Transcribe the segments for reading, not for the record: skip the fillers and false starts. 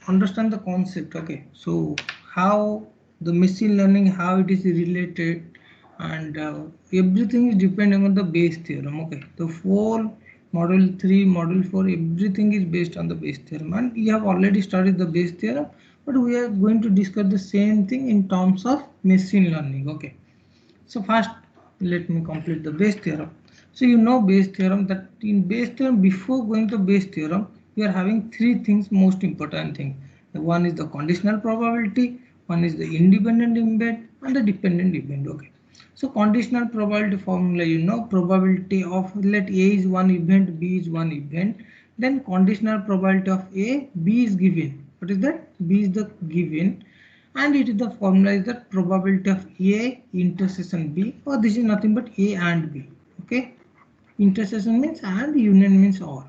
understand the concept. Okay, so how the machine learning, how it is related, and everything is depending on the Bayes theorem. Okay, the whole model 3, model 4, everything is based on the Bayes theorem, and we have already studied the Bayes theorem, but we are going to discuss the same thing in terms of machine learning. Okay, so first let me complete the Bayes theorem. So you know Bayes theorem, that in Bayes theorem, before going to Bayes theorem, we are having three things, most important thing. One is the conditional probability, one is the independent event, and the dependent event. Okay. So conditional probability formula, you know, probability of, let A is one event, B is one event, then conditional probability of A, B is given. What is that? B is the given, and it is the formula is that probability of A intersection B, or this is nothing but A and B. Okay, intersection means and, union means or,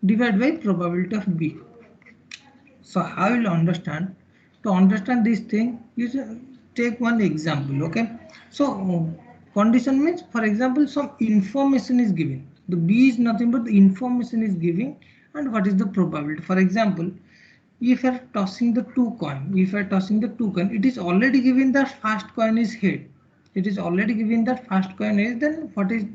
divided by probability of B. So how you will understand? To understand this thing, you take one example. Okay, so condition means, for example, some information is given. The B is nothing but the information is giving, and what is the probability. For example, if you are tossing the two coin, it is already given that first coin is head. It is already given that first coin is, then what is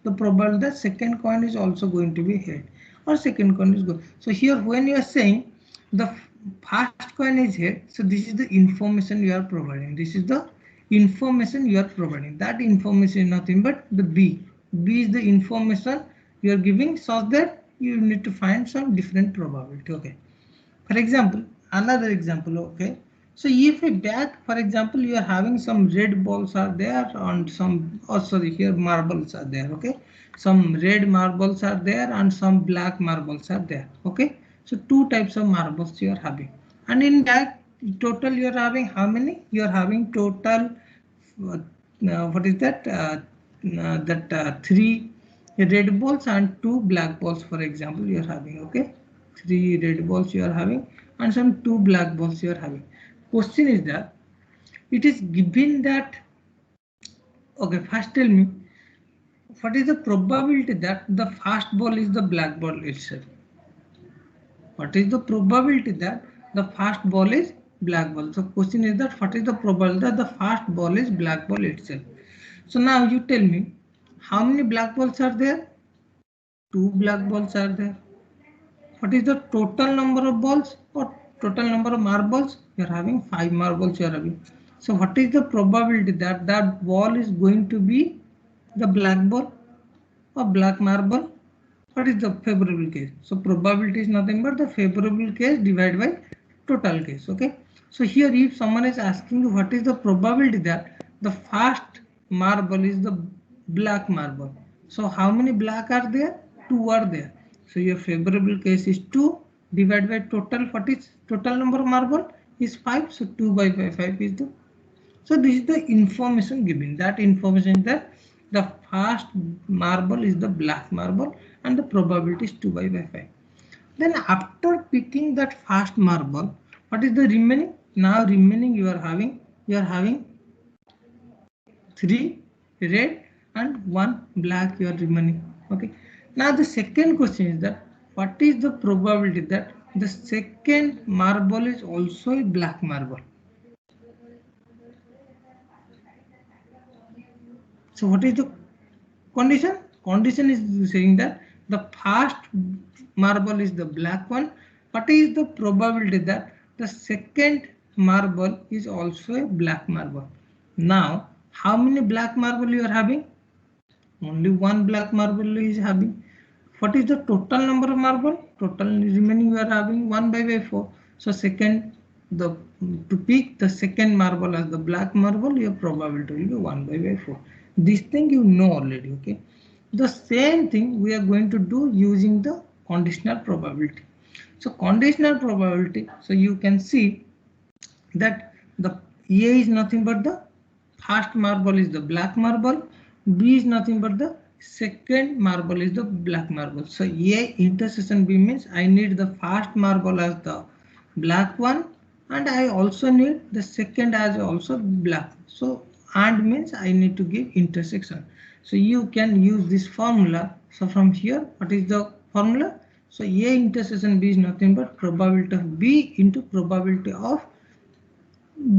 the probability that second coin is also going to be head, or second coin is good. So here when you are saying the first coin is head, so this is the information you are providing. This is the information you are providing. That information is nothing but the B. B is the information you are giving, so that you need to find some different probability. Okay. For example, another example. Okay, so if a bag, for example, you are having some red balls are there, and some, oh sorry, here marbles are there. Okay, some red marbles are there and some black marbles are there. Okay, so two types of marbles you are having, and in bag total you are having how many? You are having total what is that? Three red balls and two black balls, for example, you are having. Okay, three red balls you are having and some two black balls you are having. Question is that it is given that, okay, first tell me what is the probability that the first ball is the black ball itself. What is the probability that the first ball is black ball? So question is that what is the probability that the first ball is black ball itself. So now you tell me how many black balls are there? Two black balls are there. What is the total number of balls or total number of marbles? You are having 5 marbles you are having. So what is the probability that that ball is going to be the black ball or black marble? What is the favorable case? So probability is nothing but the favorable case divided by total case. Okay. So here if someone is asking you what is the probability that the first marble is the black marble. So how many black are there? Two are there. So your favorable case is 2 divided by total. What is total number of marble is 5. So 2 by 5 is the. So this is the information given. That information is that the first marble is the black marble and the probability is 2 by 5. Then after picking that first marble, what is the remaining? Now remaining you are having 3 red and 1 black you are remaining. Okay. Now the second question is that what is the probability that the second marble is also a black marble? So what is the condition? Condition is saying that the first marble is the black one. What is the probability that the second marble is also a black marble? Now, how many black marble you are having? Only one black marble is having. What is the total number of marble? Total remaining you are having 1 by 4. So second, the to pick the second marble as the black marble, your probability will be 1 by 4. This thing you know already. Okay. The same thing we are going to do using the conditional probability. So conditional probability. So you can see that the A is nothing but the first marble is the black marble, B is nothing but the second marble is the black marble. So A intersection B means I need the first marble as the black one, and I also need the second as also black. So and means I need to give intersection. So you can use this formula. So from here, what is the formula? So A intersection B is nothing but probability of B into probability of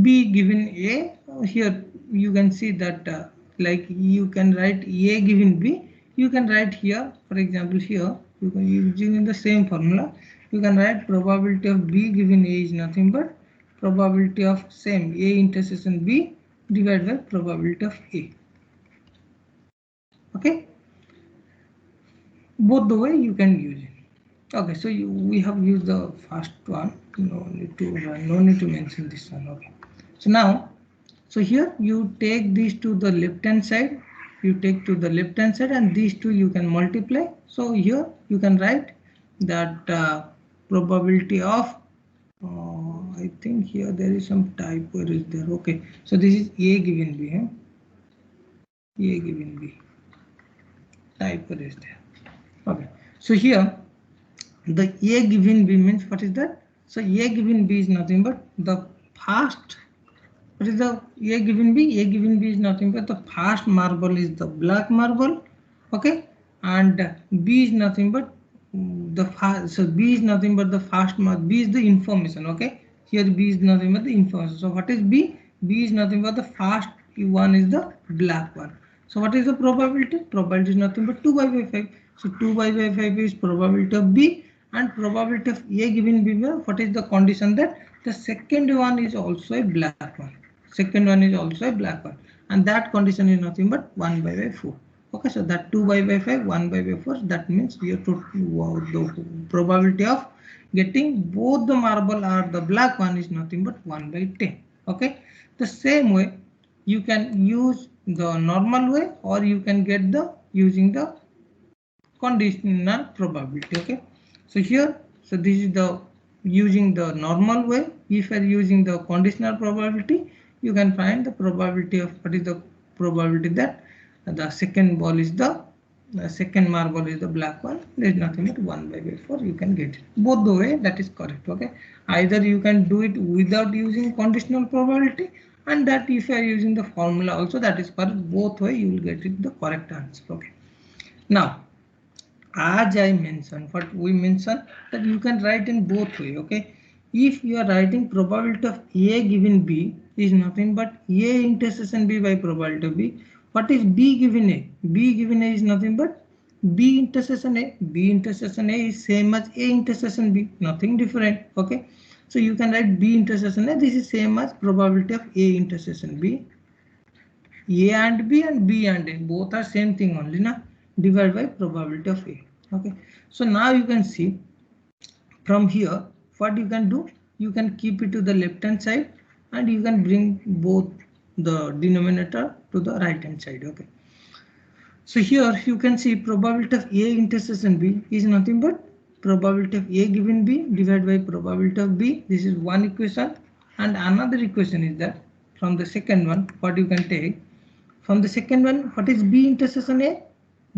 B given A. Here you can see that like you can write A given B. You can write here, for example, here you can using the same formula. You can write probability of B given A is nothing but probability of same A intersection B divided by probability of A. Okay, both the way you can use it. Okay, so we have used the first one. No need to mention this one. Okay, so now. So here you take these to the left hand side, you take to the left hand side and these two you can multiply. So here you can write that probability of, I think here there is some typo is there. Okay, so this is A given B, A given B, typo is there. Okay, so here the A given B means what is that? So A given B is nothing but the first. What is the A given B? A given B is nothing but the first marble is the black marble, okay, and B is nothing but the first. So B is nothing but the first marble. B is the information, okay. Here B is nothing but the information. So what is B? B is nothing but the first one is the black one. So what is the probability? Probability is nothing but 2 by 5. So 2 by 5 is probability of B, and probability of A given B. What is the condition that the second one is also a black one? Second one is also a black one, and that condition is nothing but 1 by 4. Okay, so that 2 by 5, 1 by 4, that means we have to the probability of getting both the marble or the black one is nothing but 1 by 10. Okay, the same way you can use the normal way, or you can get the using the conditional probability. Okay, so here, so this is the using the normal way. If you are using the conditional probability, you can find the probability of what is the probability that the second ball is the second marble is the black one. There is nothing but 1 by 4. You can get it both the way, that is correct. Okay, either you can do it without using conditional probability, and that if you are using the formula also, that is correct. Both way you will get it the correct answer. Okay, now as I mentioned, what we mentioned, that you can write in both way. Okay, if you are writing probability of A given B is nothing but A intersection B by probability of B. What is B given A? B given A is nothing but B intersection A. B intersection A is same as A intersection B, nothing different. Okay, so you can write B intersection A. This is same as probability of A intersection B. A and B and B and A both are same thing only, na, divided by probability of A. Okay, so now you can see from here what you can do. You can keep it to the left hand side and you can bring both the denominator to the right hand side. Okay, so here you can see probability of A intersection B is nothing but probability of A given B divided by probability of B. This is one equation, and another equation is that from the second one what you can take. From the second one, what is B intersection A?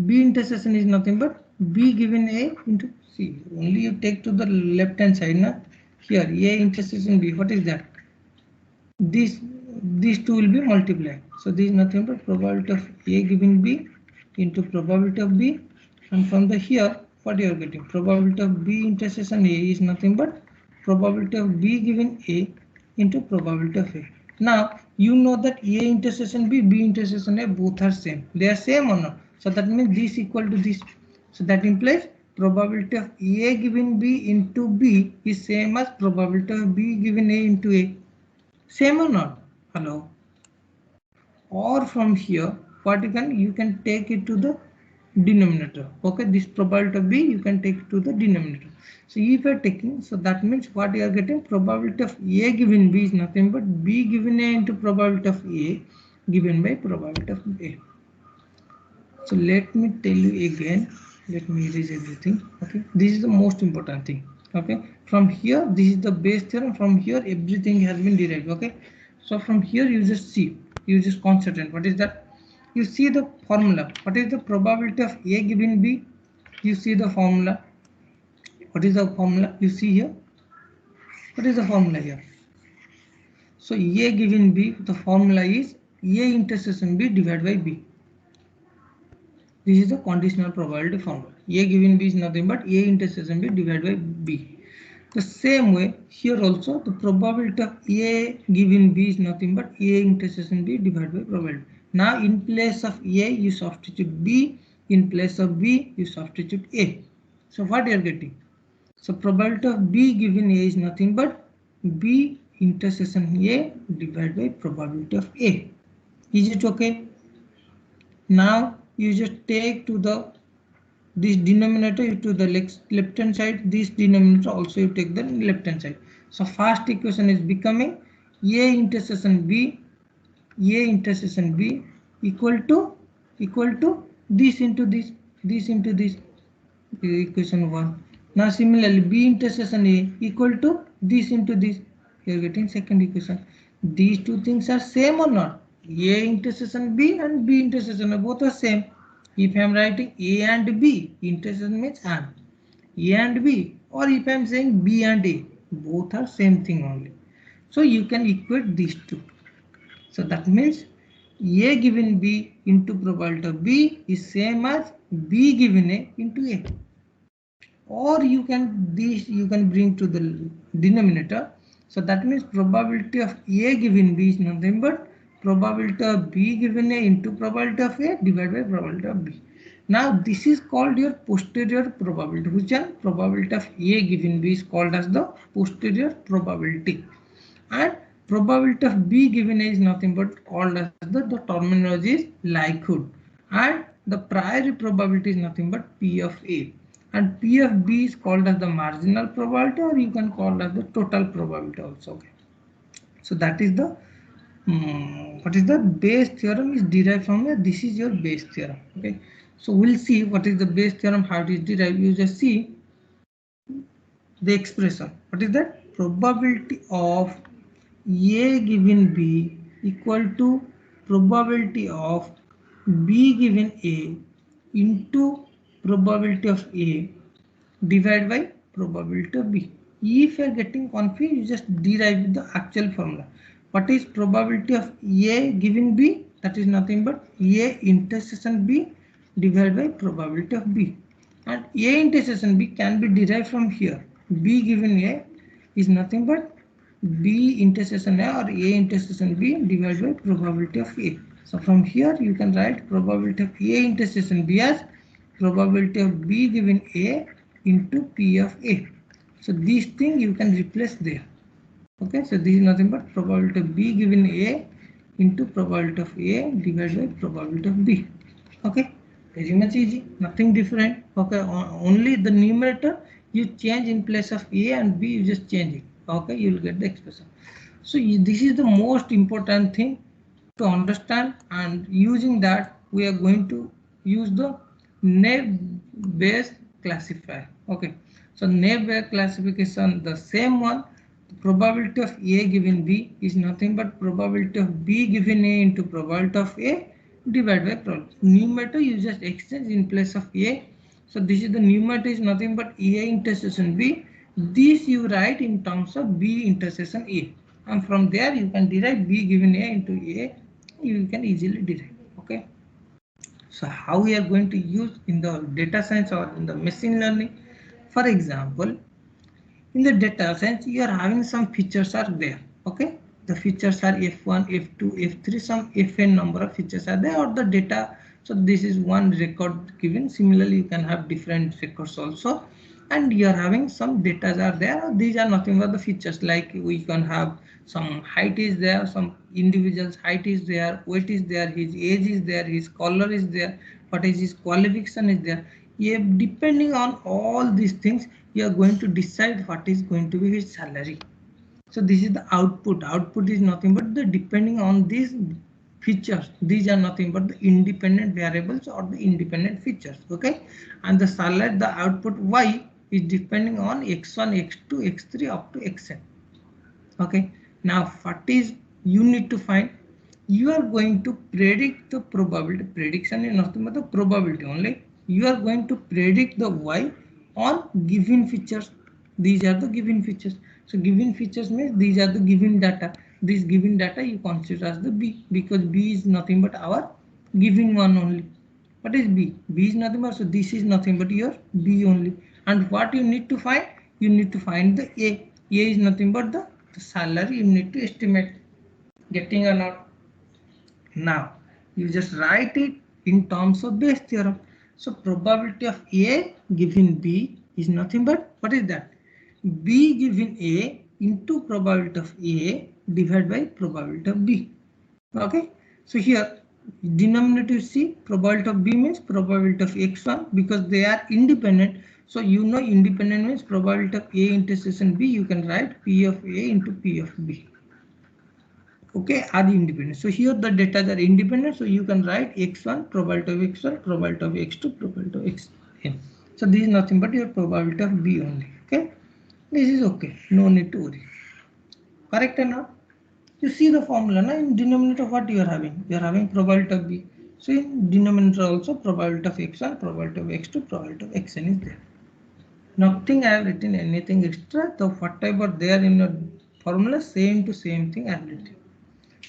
B intersection is nothing but B given A into C. Only you take to the left hand side. Na? Here A intersection B, what is that? These two will be multiplied. So this is nothing but probability of A given B into probability of B. And from the here, what you are getting? Probability of B intersection A is nothing but probability of B given A into probability of A. Now you know that A intersection B, B intersection A both are same. They are same or not? So that means this equal to this. So that implies probability of A given B into B is same as probability of B given A into A. Same or not? Hello. Or from here, what you can take it to the denominator. Okay, this probability of B you can take it to the denominator. So if you are taking, so that means what you are getting, probability of A given B is nothing but B given A into probability of A given by probability of A. So let me tell you again. Let me erase everything. Okay, this is the most important thing. Okay, from here this is the base theorem. From here everything has been derived. Okay, so from here you just see, you just concentrate. What is that? You see the formula. What is the probability of A given B? You see the formula. What is the formula? You see here. What is the formula here? So A given B, the formula is A intersection B divided by B. This is the conditional probability formula. A given B is nothing but A intersection B divided by B. The same way here also the probability of A given B is nothing but A intersection B divided by probability. Now in place of A you substitute B, in place of B you substitute A. So what you are getting? So probability of B given A is nothing but B intersection A divided by probability of A. Is it okay? Now you just take to the this denominator to the left hand side, this denominator also you take the left hand side. So first equation is becoming A intersection B equal to this into this into this, equation 1. Now similarly B intersection A equal to this into this, you are getting second equation. These two things are same or not? A intersection B and B intersection A both are same. If I am writing A and B, intersection means and A and B, or if I am saying B and A, both are same thing only. So you can equate these two. So that means A given B into probability of B is same as B given A into A. Or you can bring to the denominator. So that means probability of A given B is nothing but probability of B given A into probability of A divided by probability of B. Now this is called your posterior probability. Which one? Probability of A given B is called as the posterior probability, and probability of B given A is nothing but called as the terminology is likelihood, and the priori probability is nothing but P of A, and P of B is called as the marginal probability, or you can call as the total probability also. Okay. So that is the what is the Bayes theorem is derived from here. This is your Bayes theorem. Okay. So we'll see what is the Bayes theorem, how it is derived. You just see the expression. What is that? Probability of A given B equal to probability of B given A into probability of A divided by probability of B. If you are getting confused, you just derive the actual formula. What is probability of A given B? That is nothing but A intersection B divided by probability of B. And A intersection B can be derived from here. B given A is nothing but B intersection A or A intersection B divided by probability of A. So from here you can write probability of A intersection B as probability of B given A into P of A. So this thing you can replace there. Okay, so this is nothing but probability of B given A into probability of A divided by probability of B. Okay, very much easy, nothing different. Okay, only the numerator you change in place of A and B, you just change it. Okay, you will get the expression. So this is the most important thing to understand, and using that we are going to use the Naive-Bayes classifier. Okay, so Naive-Bayes classification, the same one. The probability of A given B is nothing but probability of B given A into probability of A divided by probability. Numerator you just exchange in place of A. So this is the numerator is nothing but A intersection B. This you write in terms of B intersection A, and from there you can derive B given A into A. You can easily derive. Okay. So how we are going to use in the data science or in the machine learning? For example, in the data science you are having some features are there. Okay, the features are f1, f2, f3, some fn number of features are there, or the data. So this is one record given. Similarly you can have different records also, and you are having some data are there. These are nothing but the features, like we can have some height is there, some individual's height is there, weight is there, his age is there, his color is there, what is his qualification is there. Yeah, depending on all these things you are going to decide what is going to be his salary. So this is the output. Output is nothing but the depending on these features. These are nothing but the independent variables or the independent features. Okay, and the salary, the output y is depending on x1, x2, x3 up to xn. Okay, now what is you need to find? You are going to predict the probability. Prediction is nothing but the probability only. You are going to predict the y on given features. These are the given features. So given features means these are the given data. This given data you consider as the B, because B is nothing but our given one only. What is B? B is nothing but, so this is nothing but your B only. And what you need to find? You need to find the A. A is nothing but the salary you need to estimate. Getting or not? Now you just write it in terms of Bayes theorem. So probability of A given B is nothing but, what is that? B given A into probability of A divided by probability of B. Okay, so here denominator you see probability of B means probability of x1 because they are independent. So you know independent means probability of A intersection B, you can write P of A into P of B. Okay, are independent. So here the data are independent, so you can write x1 probability of x1, probability of x2, probability of xn. So this is nothing but your probability of B only. Okay, this is okay, no need to worry. Correct or not? You see the formula now. In denominator what you are having? You are having probability of B. So in denominator also probability of x1, probability of x2, probability of xn is there. Nothing I have written anything extra. So whatever there in your formula, same to same thing I have written.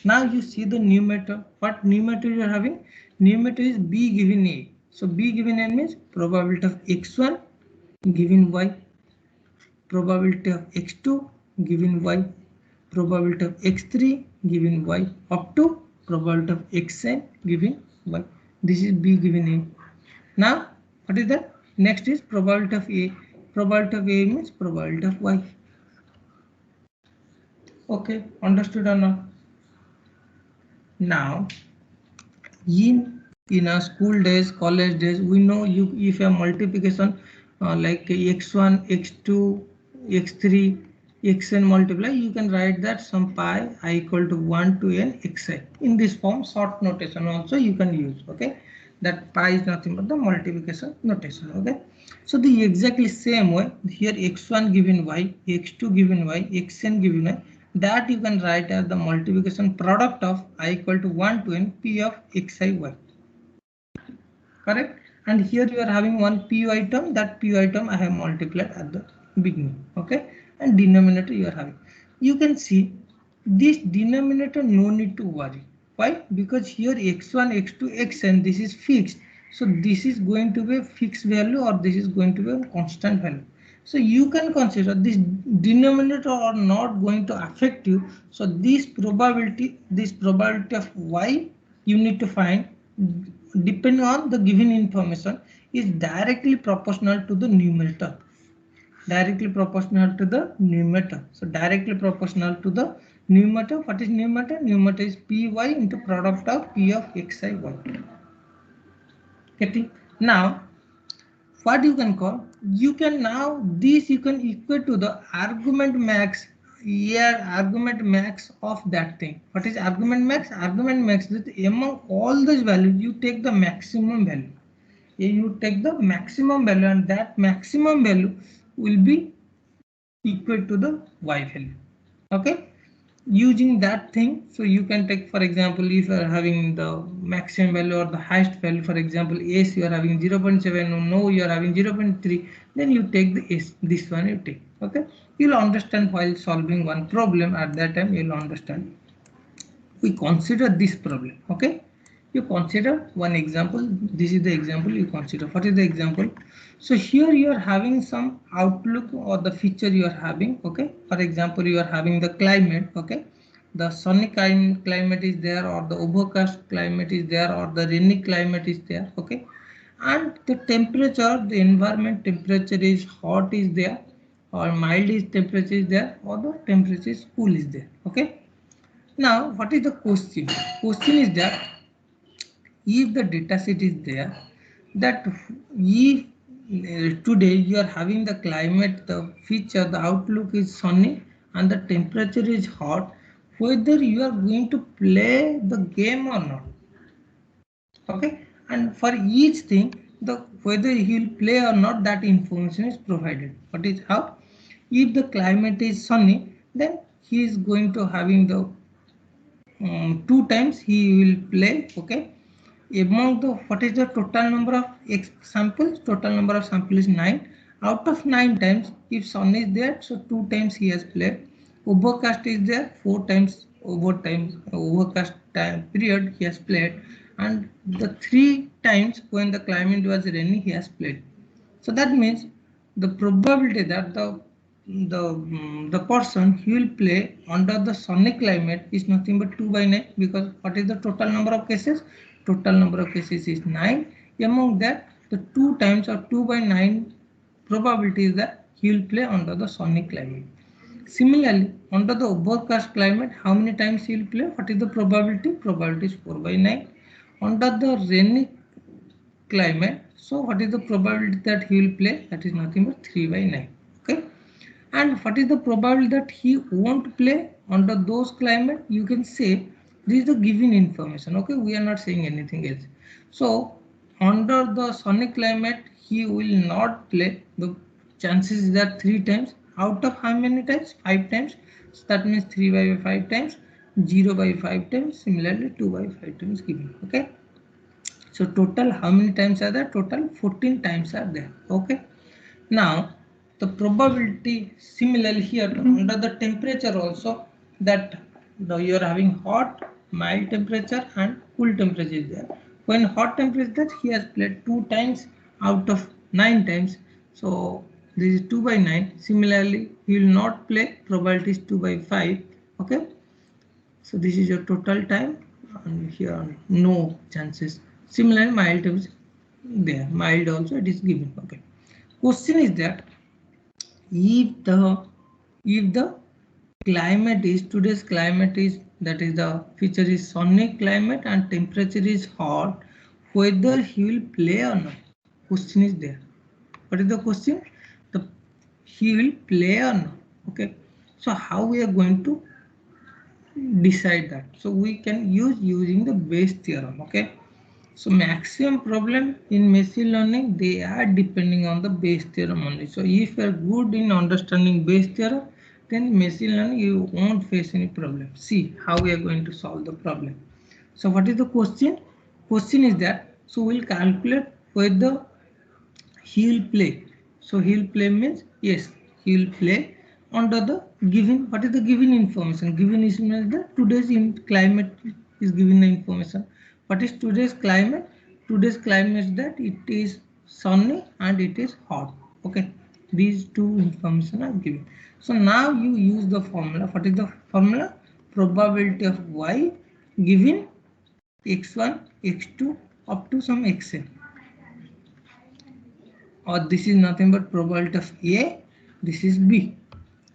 Now you see the numerator. What numerator you are having? Numerator is B given A. So B given A means probability of x1 given y, probability of x2 given y, probability of x3 given y, up to probability of xn given y. This is B given A. Now what is that? Next is probability of A. Probability of A means probability of y. Okay, understood or not? Now in our school days, college days, we know you if you have multiplication like x1, x2, x3, xn multiply, you can write that some pi I equal to 1 to n xi. In this form, short notation also you can use. Okay, that pi is nothing but the multiplication notation. Okay, so the exactly same way here x1 given y, x2 given y, xn given y, that you can write as the multiplication product of I equal to 1 to n p of xi y. Correct? And here you are having one p item, that p item I have multiplied at the beginning. Okay, and denominator you are having. You can see this denominator no need to worry. Why? Because here x1, x2, xn this is fixed. So this is going to be a fixed value or this is going to be a constant value. So you can consider this denominator are not going to affect you. So this probability of y you need to find depending on the given information is directly proportional to the numerator. Directly proportional to the numerator. So directly proportional to the numerator. What is numerator? Numerator is py into product of p of xi y. Getting? Now what you can call, you can now this you can equate to the argument max, here argument max of that thing. What is argument max? Argument max is among all these values you take the maximum value. You take the maximum value and that maximum value will be equal to the y value. Okay, using that thing, so you can take, for example, if you are having the maximum value or the highest value, for example s you are having 0.7, no you are having 0.3, then you take the s, this one you take. Okay, you'll understand while solving one problem. At that time you'll understand. We consider this problem. Okay, you consider one example. This is the example you consider. What is the example? So here you are having some outlook or the feature you are having. Okay, for example you are having the climate. Okay, the sunny climate is there, or the overcast climate is there, or the rainy climate is there. Okay, and the temperature, the environment temperature is hot is there, or mild is temperature is there, or the temperature is cool is there. Okay, now what is the question? Question is that if the data set is there, that if today you are having the climate, the feature, the outlook is sunny and the temperature is hot, whether you are going to play the game or not. Okay, and for each thing, the whether he will play or not, that information is provided. What is how? If the climate is sunny, then he is going to having the 2 times he will play. Okay, among the what is the total number of samples? Total number of samples is 9. Out of 9 times, if sun is there, so 2 times he has played. Overcast is there, 4 times overcast time period he has played, and the 3 times when the climate was rainy he has played. So that means the probability that the person he will play under the sunny climate is nothing but 2 by 9, because what is the total number of cases? Total number of cases is 9. Among that, the 2 times or 2 by 9 probability is that he will play under the sunny climate. Similarly, under the overcast climate, how many times he will play? What is the probability? Probability is 4 by 9. Under the rainy climate, so what is the probability that he will play? That is nothing but 3 by 9. Okay. And what is the probability that he won't play under those climate? You can say this is the given information. Okay, we are not saying anything else. So under the sunny climate, he will not play. The chances is that 3 times. Out of how many times? 5 times. So that means 3 by 5 times, 0 by 5 times, similarly 2 by 5 times given. Okay. So total how many times are there? Total 14 times are there. Okay. Now the probability similarly here under the temperature also, that you are having hot, mild temperature and cool temperature is there. When hot temperature he has played 2 times out of 9 times. So this is 2 by 9. Similarly he will not play, probability is 2 by 5. Okay. So this is your total time, and here no chances. Similarly mild is there, mild also it is given. Okay. Question is that if the climate is, today's climate is, that is the feature is sunny climate and temperature is hot, whether he will play or not. Question is there. What is the question? The he will play or not. Okay. So how we are going to decide that? So we can using the Bayes theorem. Okay. So maximum problem in machine learning, they are depending on the Bayes theorem only. So if you are good in understanding Bayes theorem, then machine learning you won't face any problem. See how we are going to solve the problem. So what is the question? Question is that, so we'll calculate whether he will play. So he will play means yes, he will play under the given. What is the given information? Given is means that today's climate is given the information. What is today's climate? Today's climate is that it is sunny and it is hot. Okay, these two information are given. So now you use the formula. What is the formula? Probability of y given x1, x2 up to some xn. Or this is nothing but probability of A, this is B.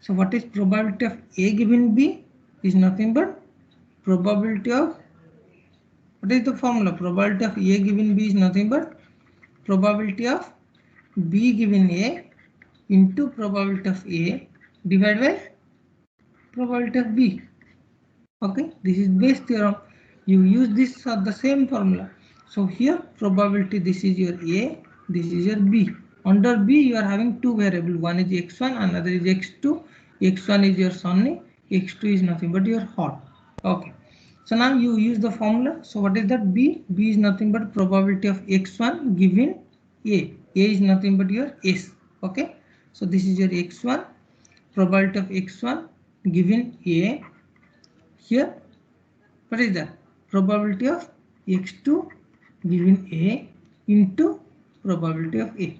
So what is probability of A given B? Is nothing but probability of, what is the formula? Probability of A given B is nothing but probability of B given A into probability of A divided by probability of B. Okay, this is Bayes theorem. You use this the same formula. So here probability, this is your A, this is your B. Under B you are having two variables, one is x1, another is x2. x1 is your sunny, x2 is nothing but your hot. Okay, so now you use the formula. So what is that? B is nothing but probability of x1 given A is nothing but your S. Okay, so this is your x1, probability of x1 given A. Here what is that? Probability of x2 given A into probability of A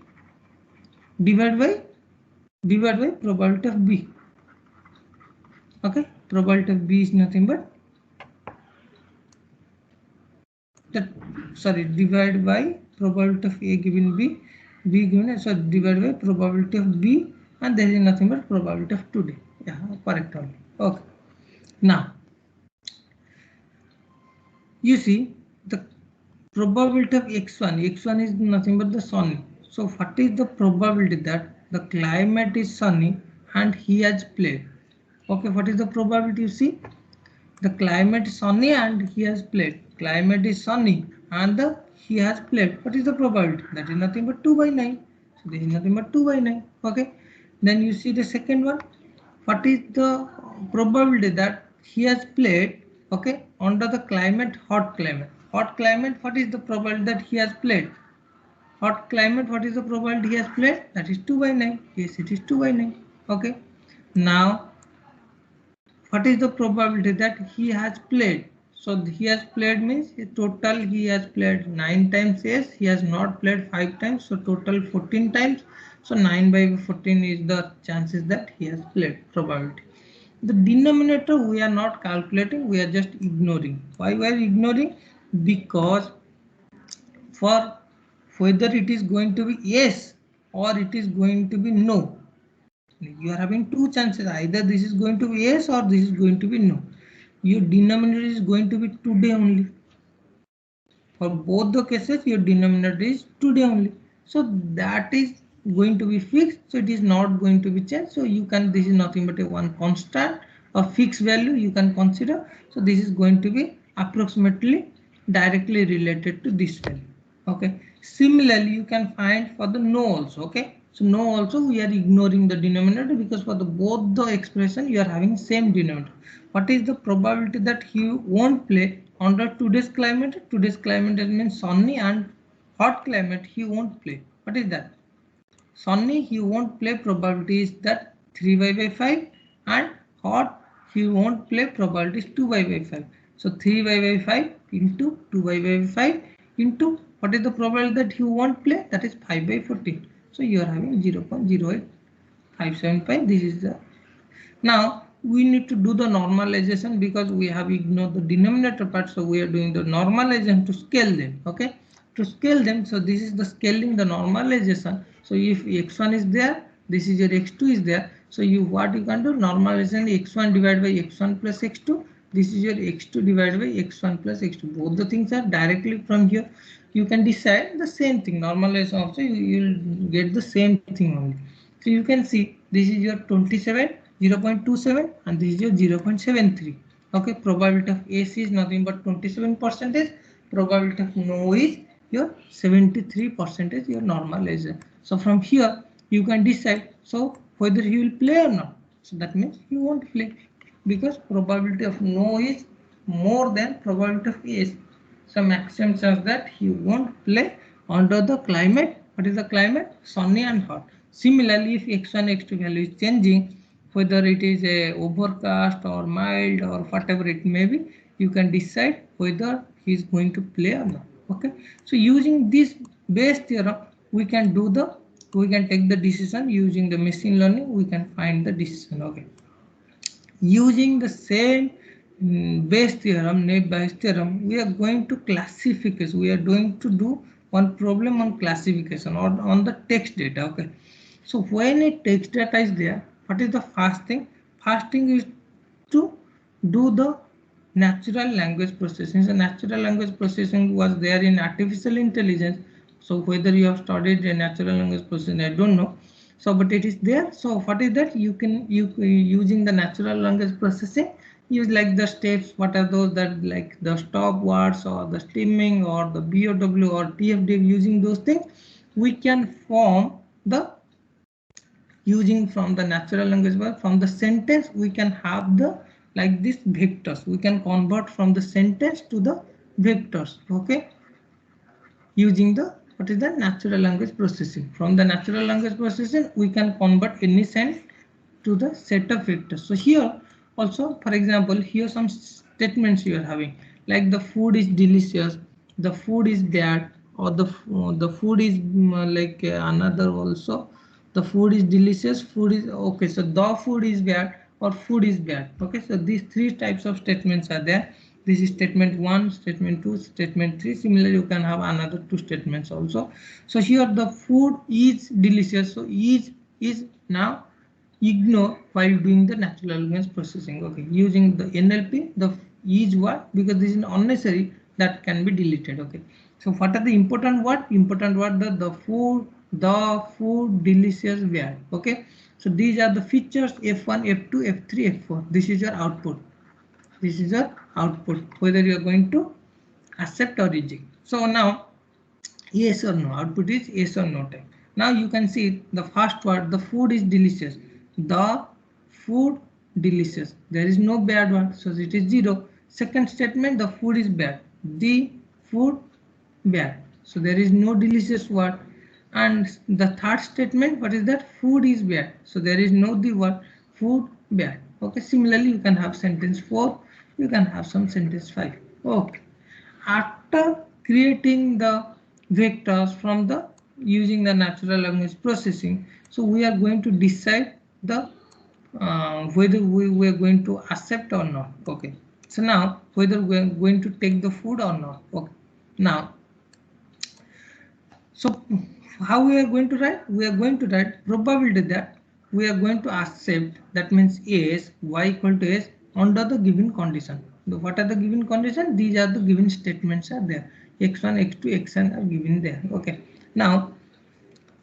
divided by probability of B. Okay, probability of B is nothing but that, sorry, divided by probability of A given B, given, so divided by probability of B, and there is nothing but probability of today. Yeah, correct only. Okay, now you see the probability of x1 is nothing but the sunny. So what is the probability that the climate is sunny and he has played? Okay, what is the probability? You see the climate is sunny and he has played. Climate is sunny and he has played. What is the probability? That is nothing but 2 by 9. So this is nothing but 2 by 9. Okay, then you see the second one. What is the probability that he has played? Okay, under the climate, hot climate. Hot climate, what is the probability that he has played? Hot climate, what is the probability he has played? That is 2 by 9. Yes, it is 2 by 9. Okay, now what is the probability that he has played? So he has played means total he has played 9 times. Yes, he has not played 5 times. So total 14 times. So 9 by 14 is the chances that he has played probability. The denominator we are not calculating, we are just ignoring. Why we are ignoring? Because for whether it is going to be yes or it is going to be no, you are having two chances. Either this is going to be yes or this is going to be no. Your denominator is going to be today only. For both the cases, your denominator is today only. So that is going to be fixed. So it is not going to be changed. So you can, this is nothing but a one constant or fixed value you can consider. So this is going to be approximately directly related to this value. Okay. Similarly, you can find for the no also. Okay. So no also we are ignoring the denominator because for the both the expression you are having same denominator. What is the probability that he won't play under today's climate? Today's climate means sunny and hot climate he won't play. What is that? Sunny he won't play, probability is that 3 by 5, and hot he won't play, probability is 2 by 5. So 3 by 5 into 2 by 5 into what is the probability that he won't play? That is 5 by 14. So you are having 0.08575. This is the. Now we need to do the normalization because we have ignored the denominator part. So we are doing the normalization to scale them. Okay, to scale them. So this is the scaling, the normalization. So if x1 is there, this is your x2 is there. So you what you can do, normalization x1 divided by x1 plus x2. This is your x2 divided by x1 plus x2. Both the things are directly from here. You can decide the same thing. Normalization also you will get the same thing only. So you can see this is your 27, 0.27 and this is your 0.73. Okay, probability of AC is nothing but 27%. Probability of no is your 73% your normalization. So from here you can decide so whether he will play or not. So that means he won't play because probability of no is more than probability of yes. So maximum chance that he won't play under the climate. What is the climate? Sunny and hot. Similarly, if x1, x2 value is changing, whether it is a overcast or mild or whatever it may be, you can decide whether he is going to play or not. Okay. So using this Bayes theorem, we can take the decision using the machine learning. We can find the decision. Okay. Using the same Bayes theorem, Naive-Bayes theorem, we are going to classification. We are going to do one problem on classification or on the text data. Okay. So when a text data is there, what is the first thing? First thing is to do the natural language processing. So natural language processing was there in artificial intelligence. So whether you have studied a natural language processing, I don't know. So but it is there. So what is that? You can using the natural language processing, use like the steps. What are those? That like the stop words or the stemming or the BOW or TFD. Using those things, we can form the using from the natural language. But from the sentence we can have the like this vectors. We can convert from the sentence to the vectors. Okay, using the what is the natural language processing. From the natural language processing we can convert any sentence to the set of vectors. So here also, for example, here some statements you are having like the food is delicious, the food is bad, or the food is like another also, the food is delicious, food is okay. So the food is bad or food is bad. Okay, so these three types of statements are there. This is statement 1, statement 2, statement 3. Similarly, you can have another two statements also. So here the food is delicious. So is now ignore while doing the natural language processing. Okay, using the NLP, the is word because this is unnecessary, that can be deleted. Okay, so what are the important word? Important word the food, delicious, bad. Okay, so these are the features F1, F2, F3, F4. This is your output. This is your output. Whether you are going to accept or reject. So now yes or no, output is yes or no type. Now you can see the first word, the food is delicious. The food delicious. There is no bad word, so it is 0. Second statement, the food is bad. The food bad. So there is no delicious word. And the third statement, what is that? Food is bad. So there is no the word food bad. Okay, similarly you can have sentence 4, you can have some sentence 5. Okay. After creating the vectors from the using the natural language processing, so we are going to decide the whether we are going to accept or not. Okay. So now whether we are going to take the food or not. Okay. Now, so how we are going to write? We are going to write probability that we are going to accept, that means s y equal to s under the given condition. What are the given conditions? These are the given statements are there. X1, X2, Xn are given there. Okay. Now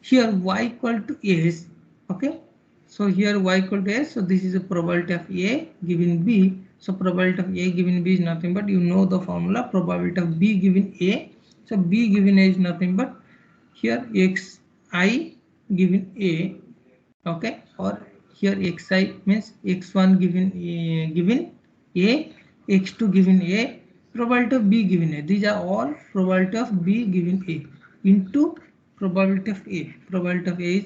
here y equal to s. Okay. So here y equal to s. So this is a probability of a given b. So probability of a given b is nothing but, you know the formula, probability of b given a. So b given a is nothing but here xi given a. Okay. Or here xi means x1 given a, x2 given a, probability of b given a. These are all probability of b given a into probability of a. Probability of a is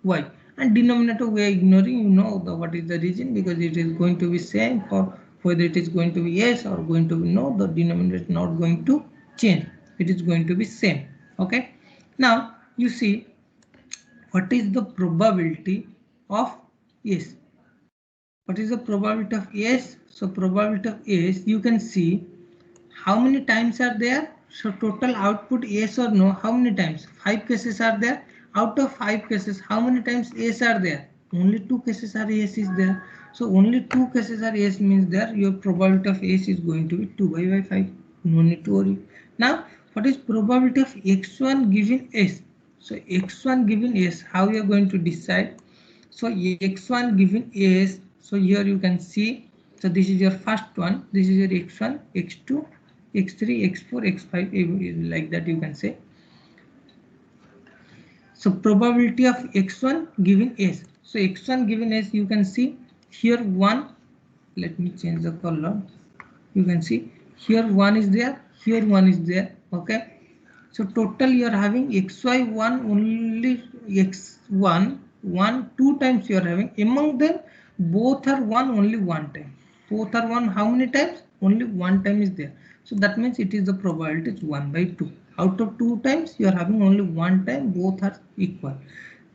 y, and denominator we are ignoring. You know what is the reason, because it is going to be same for whether it is going to be yes or going to be no. The denominator is not going to change, it is going to be same. Okay. Now you see what is the probability of yes. What is the probability of yes? So probability of yes, you can see how many times are there. So total output yes or no, how many times? 5 cases are there. Out of 5 cases, how many times yes are there? Only 2 cases are yes is there. So only 2 cases are yes means that your probability of yes is going to be 2 by 5. No need to worry. Now what is probability of x1 given s? So x1 given s, how you are going to decide? So x1 given s, so here you can see, so this is your first one, this is your x1, x2, x3, x4, x5, like that you can say. So probability of x1 given s. So x1 given s, you can see here 1, let me change the color. You can see here 1 is there, here 1 is there. Okay. So total you are having xy1 only, x1 1 2 times you are having. Among them both are 1 only one time. Both are 1 how many times? Only one time is there. So that means it is the probability is 1 by 2. Out of 2 times you are having only one time, both are equal.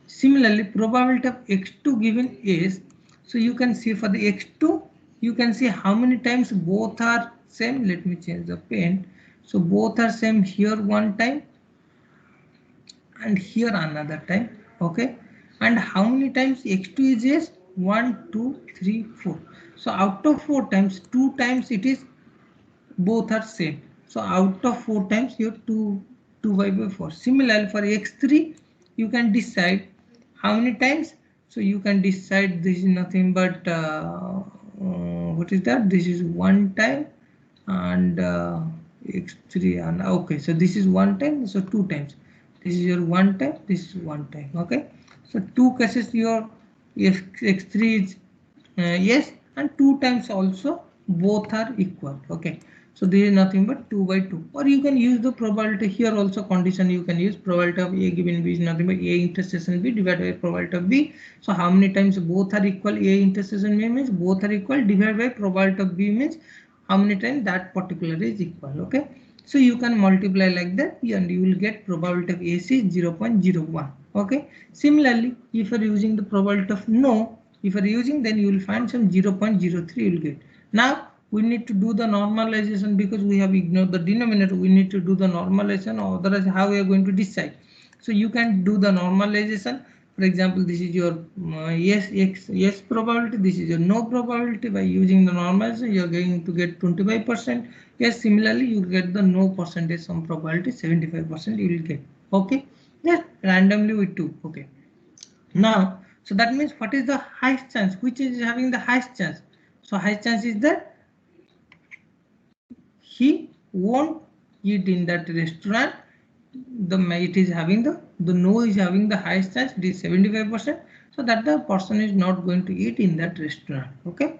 Similarly, probability of x2 given is, so you can see for the x2 you can see how many times both are same. Let me change the pen. So both are same, here one time and here another time. Okay. And how many times x2 is yes? 1 2 3 4. So out of 4 times, 2 times it is both are same. So out of 4 times you have 2 by 4. Similarly for x3 you can decide how many times. So you can decide this is nothing but what is that? This is one time, and x3, and okay, so this is one time, so 2 times. This is your one time, this is one time. Okay. So 2 cases your x3 is yes, and 2 times also both are equal. Okay. So this is nothing but 2 by 2. Or you can use the probability here also, condition you can use, probability of a given b is nothing but a intersection b divided by probability of b. So how many times both are equal? A intersection b means both are equal, divided by probability of b means how many times that particular is equal. Okay. So you can multiply like that and you will get probability of AC 0.01. Okay. Similarly, if you are using the probability of no, if you are using, then you will find some 0.03 you will get. Now we need to do the normalization, because we have ignored the denominator. We need to do the normalization, or otherwise how we are going to decide. So you can do the normalization. For example, this is your yes probability, this is your no probability. By using the normalization you are going to get 25%. Yes, similarly you get the no percentage, some probability 75% you will get. Okay. Yes, randomly we took. Okay. Now, so that means what is the highest chance? Which is having the highest chance? So highest chance is that he won't eat in that restaurant. The it is having the no is having the highest chance, it is 75%. So that the person is not going to eat in that restaurant. Okay.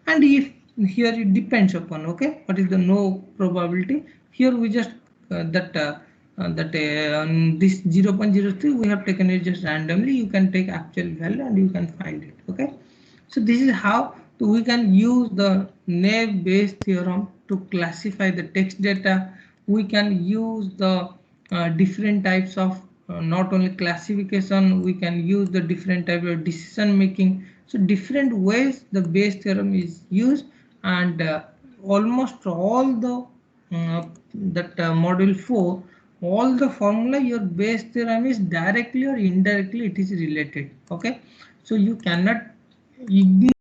And if here it depends upon, okay, what is the no probability. Here we just this 0.03 we have taken it just randomly. You can take actual value and you can find it. Okay. So this is how we can use the Naive Bayes theorem to classify the text data. We can use the different types of not only classification, we can use the different type of decision making. So different ways the Bayes theorem is used, and almost all the module 4, all the formula your Bayes theorem is directly or indirectly it is related. Okay, so you cannot ignore